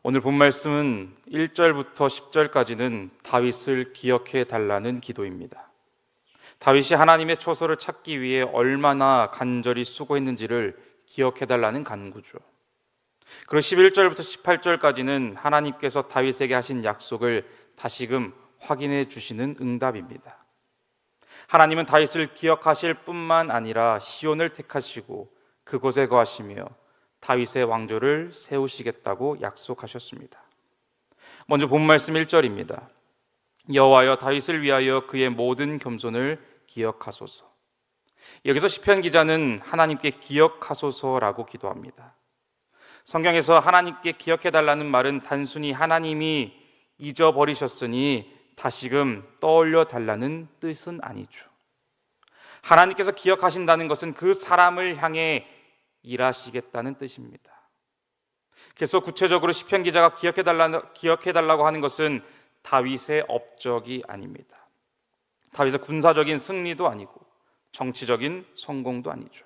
오늘 본 말씀은 1절부터 10절까지는 다윗을 기억해 달라는 기도입니다. 다윗이 하나님의 초소를 찾기 위해 얼마나 간절히 수고했는지를 기억해 달라는 간구죠. 그리고 11절부터 18절까지는 하나님께서 다윗에게 하신 약속을 다시금 확인해 주시는 응답입니다. 하나님은 다윗을 기억하실 뿐만 아니라 시온을 택하시고 그곳에 거하시며 다윗의 왕조를 세우시겠다고 약속하셨습니다. 먼저 본 말씀 1절입니다. 여호와여 다윗을 위하여 그의 모든 겸손을 기억하소서. 여기서 시편 기자는 하나님께 기억하소서라고 기도합니다. 성경에서 하나님께 기억해달라는 말은 단순히 하나님이 잊어버리셨으니 다시금 떠올려 달라는 뜻은 아니죠. 하나님께서 기억하신다는 것은 그 사람을 향해 일하시겠다는 뜻입니다. 그래서 구체적으로 시편 기자가 기억해달라고 하는 것은 다윗의 업적이 아닙니다. 다윗의 군사적인 승리도 아니고 정치적인 성공도 아니죠.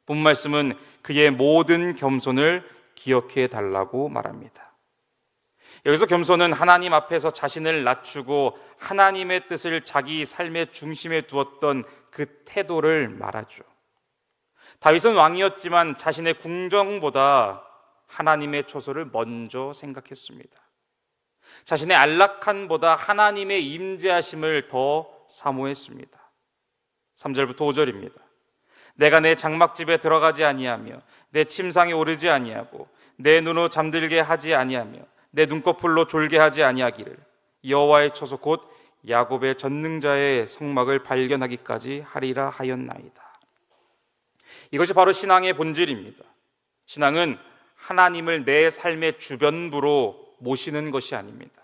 본 말씀은 그의 모든 겸손을 기억해 달라고 말합니다. 여기서 겸손은 하나님 앞에서 자신을 낮추고 하나님의 뜻을 자기 삶의 중심에 두었던 그 태도를 말하죠. 다윗은 왕이었지만 자신의 궁정보다 하나님의 초소를 먼저 생각했습니다. 자신의 안락함보다 하나님의 임재하심을 더 사모했습니다. 3절부터 5절입니다. 내가 내 장막집에 들어가지 아니하며 내 침상에 오르지 아니하고 내 눈으로 잠들게 하지 아니하며 내 눈꺼풀로 졸게 하지 아니하기를 여호와의 초소 곧 야곱의 전능자의 성막을 발견하기까지 하리라 하였나이다. 이것이 바로 신앙의 본질입니다. 신앙은 하나님을 내 삶의 주변부로 모시는 것이 아닙니다.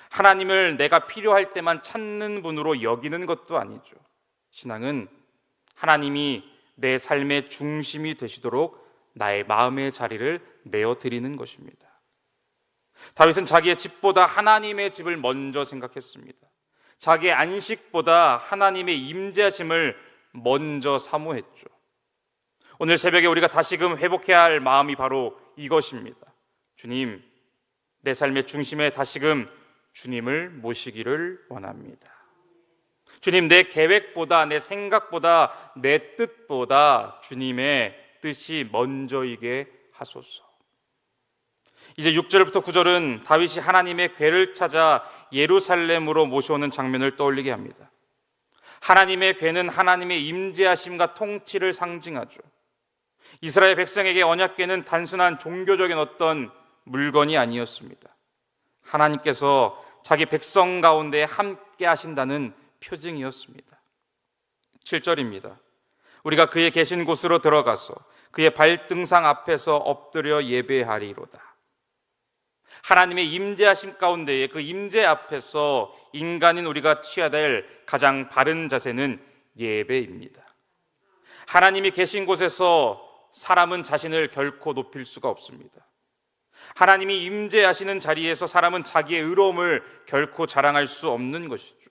하나님을 내가 필요할 때만 찾는 분으로 여기는 것도 아니죠. 신앙은 하나님이 내 삶의 중심이 되시도록 나의 마음의 자리를 내어드리는 것입니다. 다윗은 자기의 집보다 하나님의 집을 먼저 생각했습니다. 자기의 안식보다 하나님의 임재하심을 먼저 사모했죠. 오늘 새벽에 우리가 다시금 회복해야 할 마음이 바로 이것입니다. 주님, 내 삶의 중심에 다시금 주님을 모시기를 원합니다. 주님, 내 계획보다 내 생각보다 내 뜻보다 주님의 뜻이 먼저이게 하소서. 이제 6절부터 9절은 다윗이 하나님의 궤를 찾아 예루살렘으로 모셔오는 장면을 떠올리게 합니다. 하나님의 궤는 하나님의 임재하심과 통치를 상징하죠. 이스라엘 백성에게 언약궤는 단순한 종교적인 어떤 물건이 아니었습니다. 하나님께서 자기 백성 가운데 함께 하신다는 표징이었습니다. 7절입니다. 우리가 그의 계신 곳으로 들어가서 그의 발등상 앞에서 엎드려 예배하리로다. 하나님의 임재하심 가운데에 그 임재 앞에서 인간인 우리가 취해야 될 가장 바른 자세는 예배입니다. 하나님이 계신 곳에서 사람은 자신을 결코 높일 수가 없습니다. 하나님이 임재하시는 자리에서 사람은 자기의 의로움을 결코 자랑할 수 없는 것이죠.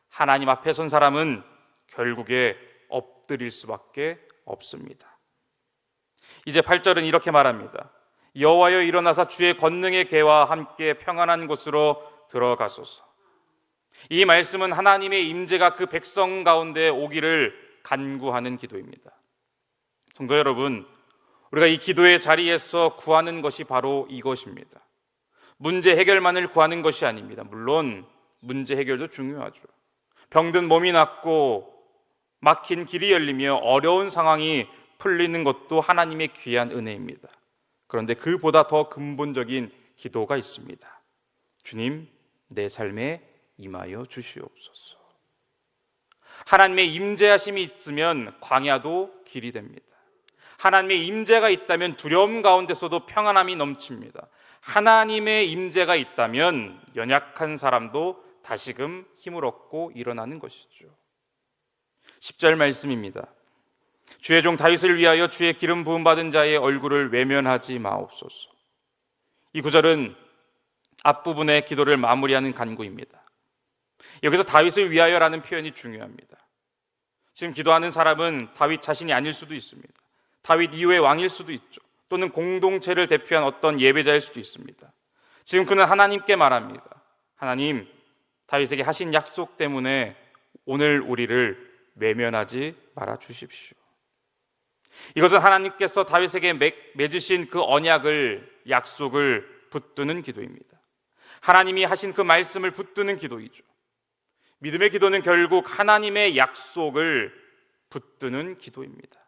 하나님 앞에 선 사람은 결국에 엎드릴 수밖에 없습니다. 이제 8절은 이렇게 말합니다. 여호와여 일어나사 주의 권능의 궤와 함께 평안한 곳으로 들어가소서. 이 말씀은 하나님의 임재가 그 백성 가운데 오기를 간구하는 기도입니다. 성도 여러분, 우리가 이 기도의 자리에서 구하는 것이 바로 이것입니다. 문제 해결만을 구하는 것이 아닙니다. 물론 문제 해결도 중요하죠. 병든 몸이 낫고 막힌 길이 열리며 어려운 상황이 풀리는 것도 하나님의 귀한 은혜입니다. 그런데 그보다 더 근본적인 기도가 있습니다. 주님, 내 삶에 임하여 주시옵소서. 하나님의 임재하심이 있으면 광야도 길이 됩니다. 하나님의 임재가 있다면 두려움 가운데서도 평안함이 넘칩니다. 하나님의 임재가 있다면 연약한 사람도 다시금 힘을 얻고 일어나는 것이죠. 10절 말씀입니다. 주의 종 다윗을 위하여 주의 기름 부음 받은 자의 얼굴을 외면하지 마옵소서. 이 구절은 앞부분의 기도를 마무리하는 간구입니다. 여기서 다윗을 위하여라는 표현이 중요합니다. 지금 기도하는 사람은 다윗 자신이 아닐 수도 있습니다. 다윗 이후의 왕일 수도 있죠. 또는 공동체를 대표한 어떤 예배자일 수도 있습니다. 지금 그는 하나님께 말합니다. 하나님, 다윗에게 하신 약속 때문에 오늘 우리를 외면하지 말아 주십시오. 이것은 하나님께서 다윗에게 맺으신 그 언약을, 약속을 붙드는 기도입니다. 하나님이 하신 그 말씀을 붙드는 기도이죠. 믿음의 기도는 결국 하나님의 약속을 붙드는 기도입니다.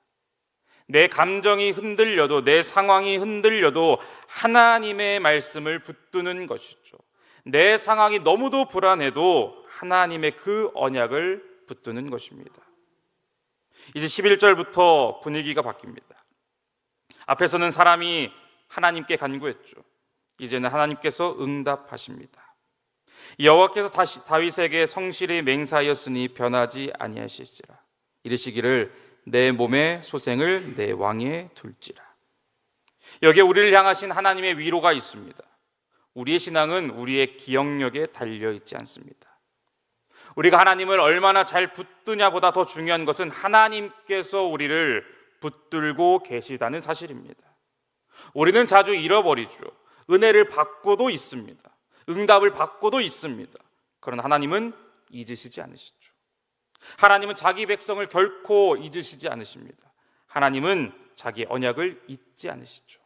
내 감정이 흔들려도, 내 상황이 흔들려도 하나님의 말씀을 붙드는 것이죠. 내 상황이 너무도 불안해도 하나님의 그 언약을 붙드는 것입니다. 이제 11절부터 분위기가 바뀝니다. 앞에서는 사람이 하나님께 간구했죠. 이제는 하나님께서 응답하십니다. 여호와께서 다시 다윗에게 성실히 맹세하였으니 변하지 아니하실지라. 이르시기를 내 몸의 소생을 내 왕에 둘지라. 여기에 우리를 향하신 하나님의 위로가 있습니다. 우리의 신앙은 우리의 기억력에 달려있지 않습니다. 우리가 하나님을 얼마나 잘 붙드냐보다 더 중요한 것은 하나님께서 우리를 붙들고 계시다는 사실입니다. 우리는 자주 잃어버리죠. 은혜를 받고도 있습니다. 응답을 받고도 있습니다. 그러나 하나님은 잊으시지 않으시죠. 하나님은 자기 백성을 결코 잊으시지 않으십니다. 하나님은 자기 언약을 잊지 않으시죠.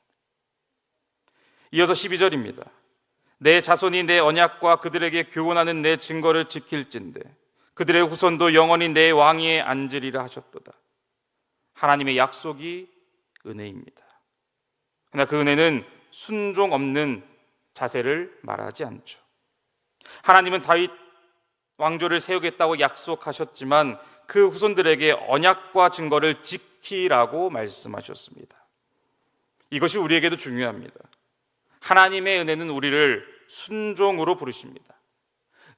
이어서 12절입니다. 내 자손이 내 언약과 그들에게 교훈하는 내 증거를 지킬진대 그들의 후손도 영원히 내 왕위에 앉으리라 하셨도다. 하나님의 약속이 은혜입니다. 그러나 그 은혜는 순종 없는 자세를 말하지 않죠. 하나님은 다윗 왕조를 세우겠다고 약속하셨지만 그 후손들에게 언약과 증거를 지키라고 말씀하셨습니다. 이것이 우리에게도 중요합니다. 하나님의 은혜는 우리를 순종으로 부르십니다.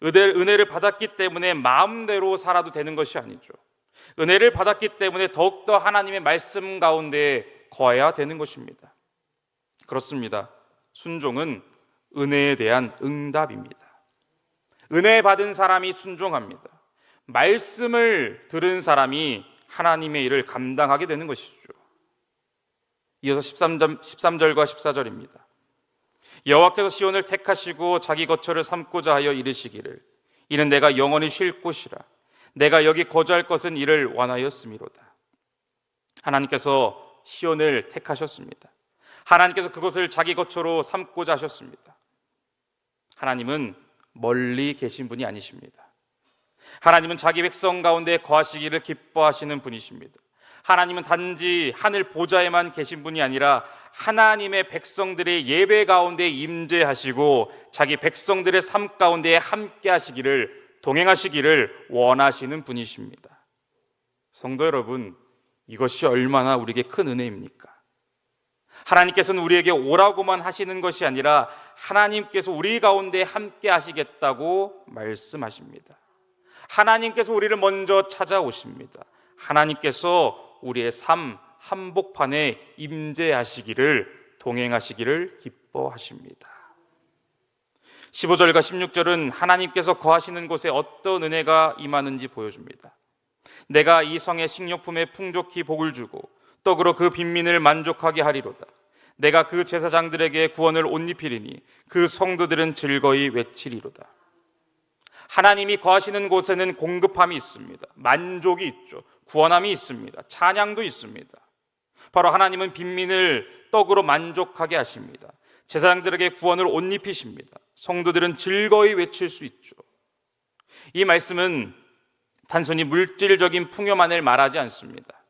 은혜를 받았기 때문에 마음대로 살아도 되는 것이 아니죠. 은혜를 받았기 때문에 더욱더 하나님의 말씀 가운데 거해야 되는 것입니다. 그렇습니다. 순종은 은혜에 대한 응답입니다. 은혜 받은 사람이 순종합니다. 말씀을 들은 사람이 하나님의 일을 감당하게 되는 것이죠. 이어서 13절과 14절입니다. 여호와께서 시온을 택하시고 자기 거처를 삼고자 하여 이르시기를 이는 내가 영원히 쉴 곳이라 내가 여기 거주할 것은 이를 원하였음이로다. 하나님께서 시온을 택하셨습니다. 하나님께서 그것을 자기 거처로 삼고자 하셨습니다. 하나님은 멀리 계신 분이 아니십니다. 하나님은 자기 백성 가운데 거하시기를 기뻐하시는 분이십니다. 하나님은 단지 하늘 보좌에만 계신 분이 아니라 하나님의 백성들의 예배 가운데 임재하시고 자기 백성들의 삶 가운데 함께 하시기를, 동행하시기를 원하시는 분이십니다. 성도 여러분, 이것이 얼마나 우리에게 큰 은혜입니까? 하나님께서는 우리에게 오라고만 하시는 것이 아니라 하나님께서 우리 가운데 함께 하시겠다고 말씀하십니다. 하나님께서 우리를 먼저 찾아오십니다. 하나님께서 우리의 삶 한복판에 임재하시기를, 동행하시기를 기뻐하십니다. 15절과 16절은 하나님께서 거하시는 곳에 어떤 은혜가 임하는지 보여줍니다. 내가 이 성의 식료품에 풍족히 복을 주고 떡으로 그 빈민을 만족하게 하리로다. 내가 그 제사장들에게 구원을 옷 입히리니 그 성도들은 즐거이 외치리로다. 하나님이 거하시는 곳에는 공급함이 있습니다. 만족이 있죠. 구원함이 있습니다. 찬양도 있습니다. 바로 하나님은 빈민을 떡으로 만족하게 하십니다. 제사장들에게 구원을 옷 입히십니다. 성도들은 즐거이 외칠 수 있죠. 이 말씀은 단순히 물질적인 풍요만을 말하지 않습니다.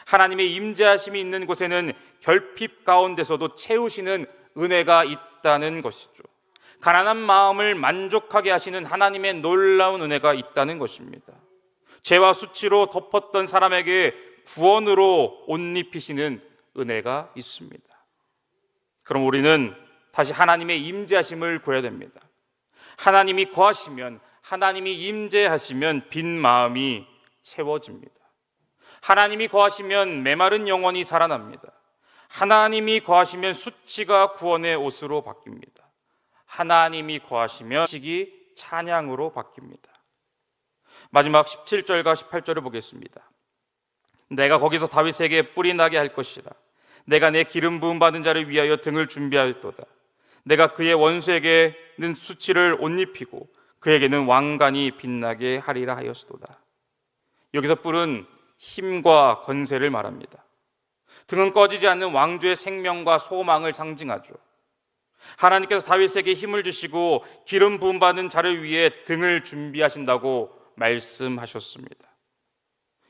하나님의 임재하심이 있는 곳에는 결핍 가운데서도 채우시는 은혜가 있다는 것이죠. 가난한 마음을 만족하게 하시는 하나님의 놀라운 은혜가 있다는 것입니다. 죄와 수치로 덮었던 사람에게 구원으로 옷 입히시는 은혜가 있습니다. 그럼 우리는 다시 하나님의 임재하심을 구해야 됩니다. 하나님이 거하시면, 하나님이 임재하시면 빈 마음이 채워집니다. 하나님이 거하시면 메마른 영혼이 살아납니다. 하나님이 거하시면 수치가 구원의 옷으로 바뀝니다. 하나님이 거하시면 식이 찬양으로 바뀝니다. 마지막 17절과 18절을 보겠습니다. 내가 거기서 다윗에게 뿔이 나게 할 것이라. 내가 내 기름 부음 받은 자를 위하여 등을 준비하였도다. 내가 그의 원수에게는 수치를 옷 입히고 그에게는 왕관이 빛나게 하리라 하였도다. 여기서 뿔은 힘과 권세를 말합니다. 등은 꺼지지 않는 왕조의 생명과 소망을 상징하죠. 하나님께서 다윗에게 힘을 주시고 기름 부음 받은 자를 위해 등을 준비하신다고 말씀하셨습니다.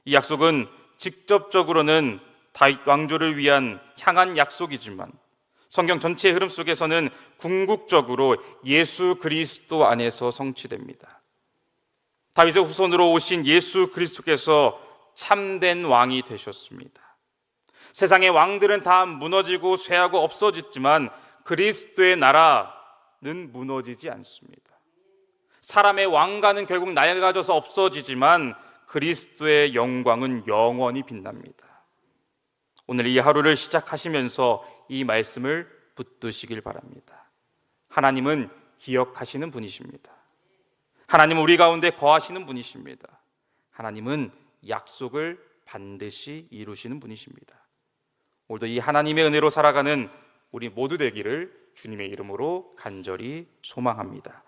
이 약속은 직접적으로는 다윗 왕조를 위한 향한 약속이지만 성경 전체의 흐름 속에서는 궁극적으로 예수 그리스도 안에서 성취됩니다. 다윗의 후손으로 오신 예수 그리스도께서 참된 왕이 되셨습니다. 세상의 왕들은 다 무너지고 쇠하고 없어졌지만 그리스도의 나라는 무너지지 않습니다. 사람의 왕가는 결국 낡아져서 없어지지만 그리스도의 영광은 영원히 빛납니다. 오늘 이 하루를 시작하시면서 이 말씀을 붙드시길 바랍니다. 하나님은 기억하시는 분이십니다. 하나님은 우리 가운데 거하시는 분이십니다. 하나님은 약속을 반드시 이루시는 분이십니다. 오늘도 이 하나님의 은혜로 살아가는 우리 모두 되기를 주님의 이름으로 간절히 소망합니다.